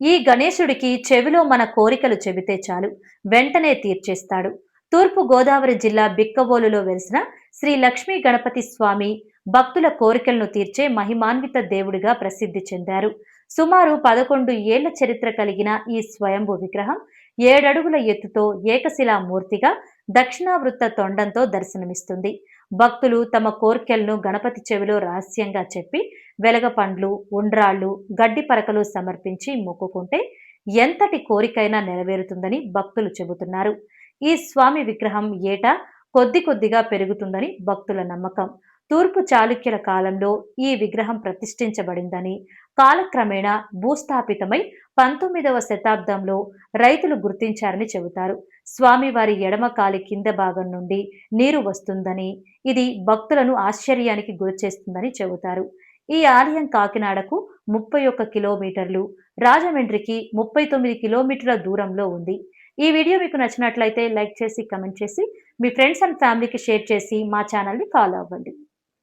ఈ గణేశుడికి చెవిలో మన కోరికలు చెబితే చాలు వెంటనే తీర్చేస్తాడు. తూర్పు గోదావరి జిల్లా బిక్కవోలులో వెలిసిన శ్రీ లక్ష్మీ గణపతి స్వామి భక్తుల కోరికలను తీర్చే మహిమాన్విత దేవుడిగా ప్రసిద్ధి చెందారు. సుమారు 11 ఏళ్ల చరిత్ర కలిగిన ఈ స్వయంభూ విగ్రహం 7 అడుగుల ఎత్తుతో ఏకశిలా మూర్తిగా దక్షిణావృత్త తొండంతో దర్శనమిస్తుంది. భక్తులు తమ కోర్కెలను గణపతి చెవిలో రహస్యంగా చెప్పి వెలగపండ్లు, ఉండ్రాళ్ళు, గడ్డి పరకలు సమర్పించి మొక్కుకుంటే ఎంతటి కోరికైనా నెరవేరుతుందని భక్తులు చెబుతున్నారు. ఈ స్వామి విగ్రహం ఏటా కొద్ది కొద్దిగా పెరుగుతుందని భక్తుల నమ్మకం. తూర్పు చాళుక్యుల కాలంలో ఈ విగ్రహం ప్రతిష్ఠించబడిందని, కాలక్రమేణా భూస్థాపితమై 19వ శతాబ్దంలో రైతులు గుర్తించారని చెబుతారు. స్వామివారి ఎడమ కాలి కింద భాగం నుండి నీరు వస్తుందని, ఇది భక్తులను ఆశ్చర్యానికి గురిచేస్తుందని చెబుతారు. ఈ ఆలయం కాకినాడకు 31 కిలోమీటర్లు, రాజమండ్రికి 39 కిలోమీటర్ల దూరంలో ఉంది. ఈ వీడియో మీకు నచ్చినట్లయితే లైక్ చేసి, కమెంట్ చేసి, మీ ఫ్రెండ్స్ అండ్ ఫ్యామిలీకి షేర్ చేసి మా ఛానల్ని ఫాలో అవ్వండి.